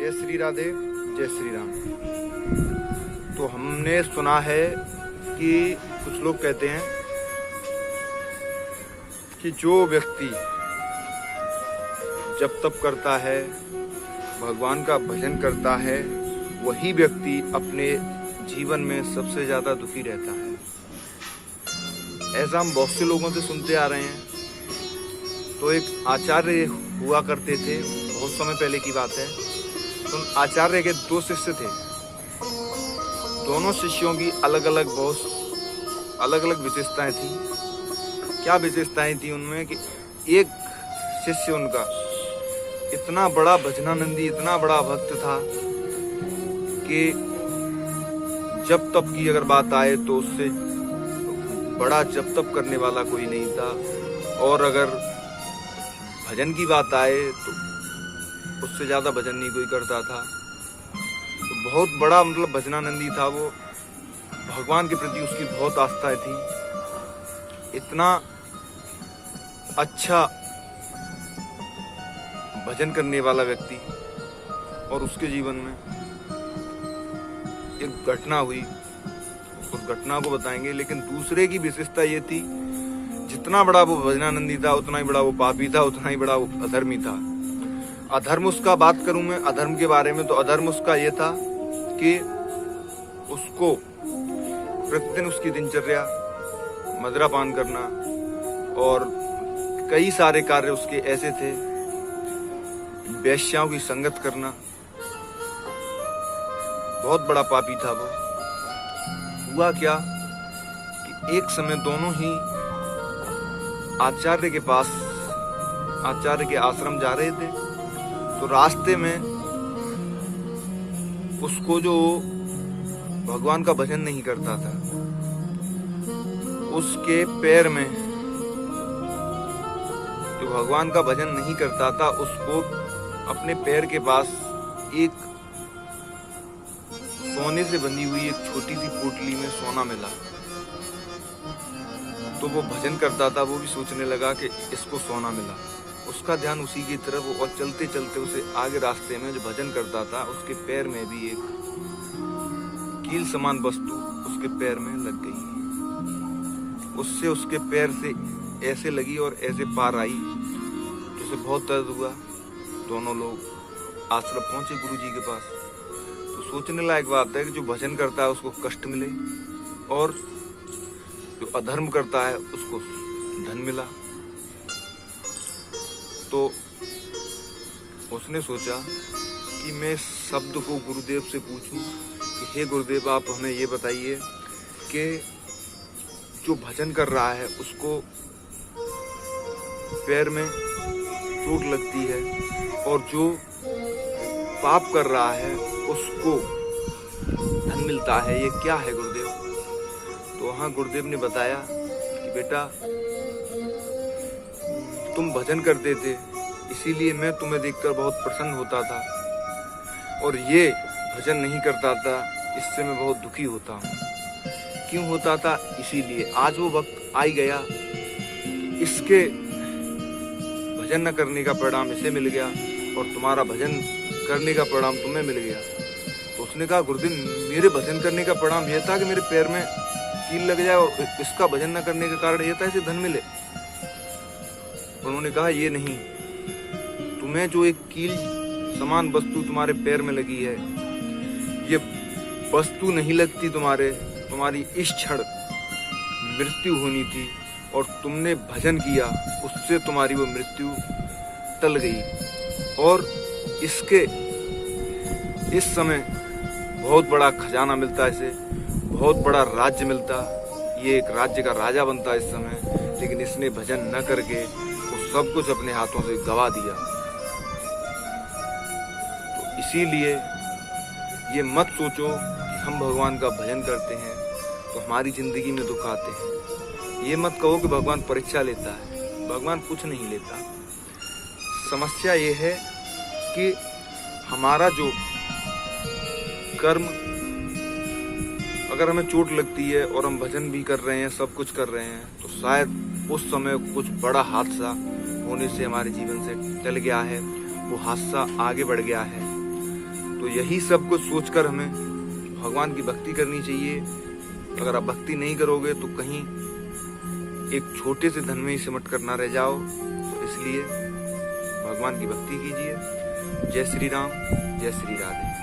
जय श्री राधे, जय श्री राम। तो हमने सुना है कि कुछ लोग कहते हैं कि जो व्यक्ति जप तप करता है, भगवान का भजन करता है, वही व्यक्ति अपने जीवन में सबसे ज्यादा दुखी रहता है। ऐसा हम बहुत से लोगों से सुनते आ रहे हैं। तो एक आचार्य हुआ करते थे, बहुत समय पहले की बात है। तो आचार्य के दो शिष्य थे। दोनों शिष्यों की अलग अलग विशेषताएं थी। क्या विशेषताएं थी उनमें कि एक शिष्य उनका इतना बड़ा भजनानंदी, इतना बड़ा भक्त था कि जप तप की अगर बात आए तो उससे बड़ा जप तप करने वाला कोई नहीं था। और अगर भजन की बात आए तो उससे ज्यादा भजन नहीं कोई करता था। तो बहुत बड़ा भजनानंदी था वो। भगवान के प्रति उसकी बहुत आस्था थी। इतना अच्छा भजन करने वाला व्यक्ति, और उसके जीवन में एक घटना हुई। उस घटना को बताएंगे, लेकिन दूसरे की विशेषता ये थी, जितना बड़ा वो भजनानंदी था उतना ही बड़ा वो पापी था, उतना ही बड़ा वो अधर्मी था। अधर्म उसका बात करूं मैं अधर्म के बारे में, तो अधर्म उसका ये था कि उसको प्रतिदिन उसकी दिनचर्या मदिरा पान करना और कई सारे कार्य उसके ऐसे थे, वेश्याओं की संगत करना। बहुत बड़ा पापी था वो। हुआ क्या कि एक समय दोनों ही आचार्य के पास, आचार्य के आश्रम जा रहे थे। तो रास्ते में उसको जो भगवान का भजन नहीं करता था, उसके पैर में, जो भगवान का भजन नहीं करता था, उसको अपने पैर के पास एक सोने से बंधी हुई एक छोटी सी पोटली में सोना मिला। तो वो भजन करता था, वो भी सोचने लगा कि इसको सोना मिला। उसका ध्यान उसी की तरफ, और चलते चलते उसे आगे रास्ते में जो भजन करता था उसके पैर में भी एक कील समान वस्तु उसके पैर में लग गई। उससे उसके पैर से ऐसे लगी और ऐसे पार आई तो उसे बहुत दर्द हुआ। दोनों लोग आश्रम पहुंचे गुरु जी के पास। तो सोचने लायक बात है कि जो भजन करता है उसको कष्ट मिले, और जो अधर्म करता है उसको धन मिला। तो उसने सोचा कि मैं इस शब्द को गुरुदेव से पूछूं कि हे गुरुदेव, आप हमें ये बताइए कि जो भजन कर रहा है उसको पैर में चोट लगती है, और जो पाप कर रहा है उसको धन मिलता है, ये क्या है गुरुदेव? तो वहाँ गुरुदेव ने बताया कि बेटा, तुम भजन करते थे, इसीलिए मैं तुम्हें देखकर बहुत प्रसन्न होता था, और ये भजन नहीं करता था, इससे मैं बहुत दुखी होता हूँ। क्यों होता था? इसीलिए आज वो वक्त आ ही गया कि इसके भजन न करने का परिणाम इसे मिल गया, और तुम्हारा भजन करने का परिणाम तुम्हें मिल गया। तो उसने कहा, गुरुदेव, मेरे भजन करने का परिणाम यह था कि मेरे पैर में कील लग जाए, और इसका भजन न करने का कारण यह था इसे धन मिले। उन्होंने कहा, ये नहीं, तुम्हें जो एक कील समान वस्तु तुम्हारे पैर में लगी है, ये वस्तु नहीं लगती तुम्हारी इस क्षण मृत्यु होनी थी, और तुमने भजन किया, उससे तुम्हारी वो मृत्यु टल गई। और इसके इस समय बहुत बड़ा खजाना मिलता, इसे बहुत बड़ा राज्य मिलता, ये एक राज्य का राजा बनता इस समय। लेकिन इसने भजन न करके वो सब कुछ अपने हाथों से गवा दिया। तो इसीलिए ये मत सोचो कि हम भगवान का भजन करते हैं तो हमारी जिंदगी में दुख आते हैं। ये मत कहो कि भगवान परीक्षा लेता है, भगवान कुछ नहीं लेता। समस्या ये है कि हमारा जो कर्म, अगर हमें चोट लगती है और हम भजन भी कर रहे हैं, सब कुछ कर रहे हैं, तो शायद उस समय कुछ बड़ा हादसा होने से हमारे जीवन से टल गया है, वो हादसा आगे बढ़ गया है। तो यही सब कुछ सोचकर हमें भगवान की भक्ति करनी चाहिए। अगर आप भक्ति नहीं करोगे तो कहीं एक छोटे से धन में ही सिमट कर ना रह जाओ। तो इसलिए भगवान की भक्ति कीजिए। जय श्री राम, जय श्री राधे।